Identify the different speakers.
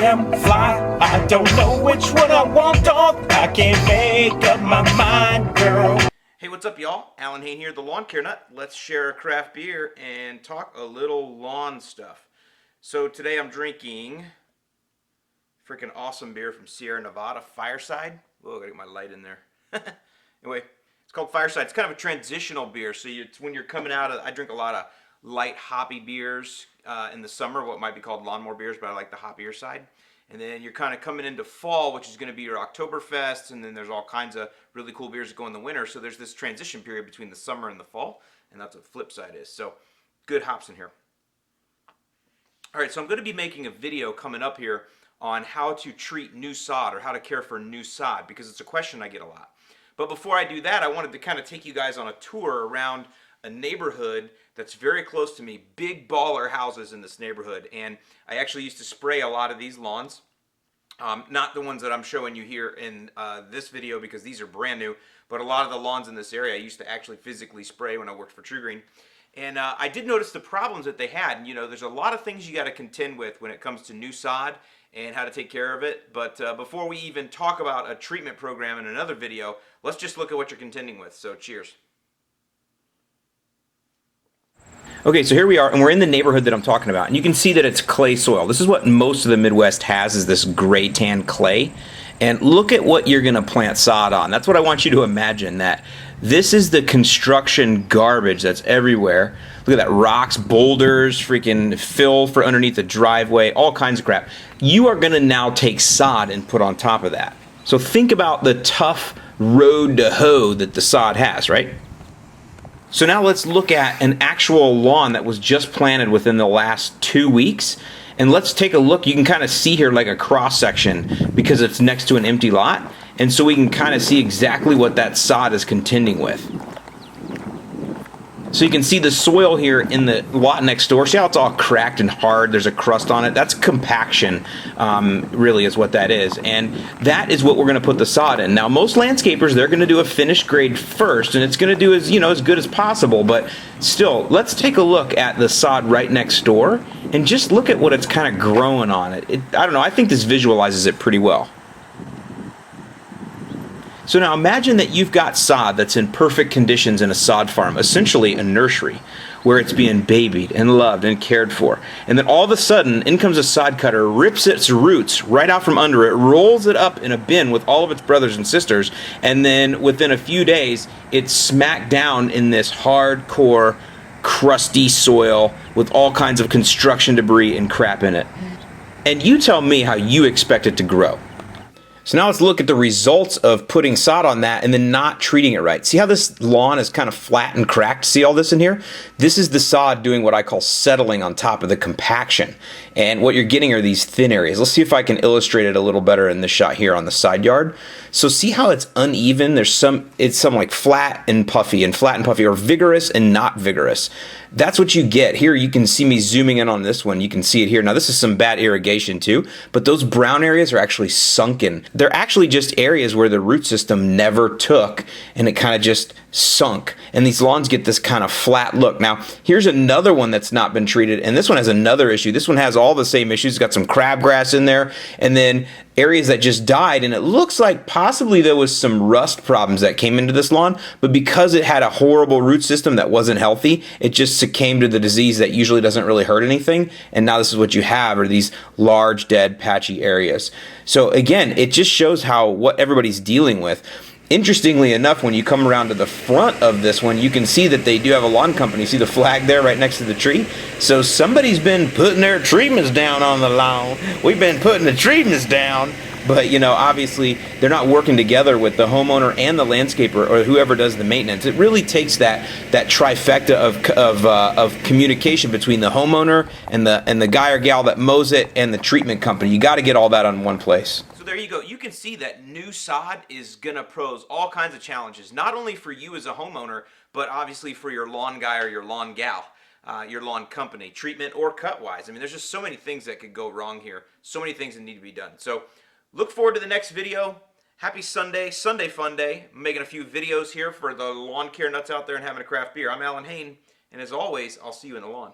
Speaker 1: damn fly. I don't know which one I want, dog. I can't make up my mind, girl.
Speaker 2: Hey, what's up, y'all? Alan Hain here, the Lawn Care Nut. Let's share a craft beer and talk a little lawn stuff. So today I'm drinking freaking awesome beer from Sierra Nevada, Fireside. Whoa, I gotta get my light in there. Anyway, it's called Fireside. It's kind of a transitional beer. So it's when you're coming out of, I drink a lot of light hoppy beers in the summer, what might be called lawnmower beers, but I like the hoppier side. And then you're kind of coming into fall, which is going to be your Oktoberfest, and then there's all kinds of really cool beers that go in the winter. So there's this transition period between the summer and the fall, and that's what the flip side is. So good hops in here. All right, so I'm going to be making a video coming up here on how to treat new sod or how to care for new sod, because it's a question I get a lot. But before I do that, I wanted to kind of take you guys on a tour around a neighborhood that's very close to me. Big baller houses in this neighborhood, and I actually used to spray a lot of these lawns. Not the ones that I'm showing you here in this video, because these are brand new, but a lot of the lawns in this area I used to actually physically spray when I worked for TruGreen. And I did notice the problems that they had. And, you know, there's a lot of things you got to contend with when it comes to new sod and how to take care of it. But before we even talk about a treatment program in another video, let's just look at what you're contending with. So cheers. Okay, so here we are, and we're in the neighborhood that I'm talking about, and you can see that it's clay soil. This is what most of the Midwest has, is this gray tan clay. And look at what you're going to plant sod on. That's what I want you to imagine, that this is the construction garbage that's everywhere. Look at that, rocks, boulders, freaking fill for underneath the driveway, all kinds of crap. You are going to now take sod and put on top of that. So think about the tough road to hoe that the sod has, right? So now let's look at an actual lawn that was just planted within the last 2 weeks. And let's take a look. You can kind of see here like a cross section because it's next to an empty lot. And so we can kind of see exactly what that sod is contending with. So you can see the soil here in the lot next door. See how it's all cracked and hard? There's a crust on it. That's compaction, really is what that is. And that is what we're going to put the sod in. Now, most landscapers, they're going to do a finished grade first, and it's going to do as, you know, as good as possible. But still, let's take a look at the sod right next door and just look at what it's kind of growing on it. I don't know. I think this visualizes it pretty well. So now imagine that you've got sod that's in perfect conditions in a sod farm, essentially a nursery, where it's being babied and loved and cared for. And then all of a sudden, in comes a sod cutter, rips its roots right out from under it, rolls it up in a bin with all of its brothers and sisters, and then within a few days, it's smacked down in this hardcore, crusty soil with all kinds of construction debris and crap in it. And you tell me how you expect it to grow. So now let's look at the results of putting sod on that and then not treating it right. See how this lawn is kind of flat and cracked? See all this in here? This is the sod doing what I call settling on top of the compaction. And what you're getting are these thin areas. Let's see if I can illustrate it a little better in this shot here on the side yard. So see how it's uneven? It's some like flat and puffy, or vigorous and not vigorous. That's what you get. Here you can see me zooming in on this one. You can see it here. Now this is some bad irrigation too, but those brown areas are actually sunken. They're actually just areas where the root system never took and it kind of just sunk. And these lawns get this kind of flat look. Now here's another one that's not been treated, and this one has another issue. This one has all the same issues. It's got some crabgrass in there, and then areas that just died, and it looks like possibly there was some rust problems that came into this lawn, but because it had a horrible root system that wasn't healthy, it just succumbed to the disease that usually doesn't really hurt anything, and now this is what you have, are these large, dead, patchy areas. So again, it just shows how what everybody's dealing with. Interestingly enough, when you come around to the front of this one, you can see that they do have a lawn company. See the flag there right next to the tree? So somebody's been putting their treatments down on the lawn. We've been putting the treatments down, but you know, obviously they're not working together with the homeowner and the landscaper or whoever does the maintenance. It really takes that trifecta of communication between the homeowner and the guy or gal that mows it and the treatment company. You got to get all that on one place. There you go. You can see that new sod is going to pose all kinds of challenges, not only for you as a homeowner, but obviously for your lawn guy or your lawn gal, your lawn company, treatment or cut-wise. I mean, there's just so many things that could go wrong here, so many things that need to be done. So look forward to the next video. Happy Sunday, Sunday Fun Day. I'm making a few videos here for the lawn care nuts out there and having a craft beer. I'm Alan Hain, and as always, I'll see you in the lawn.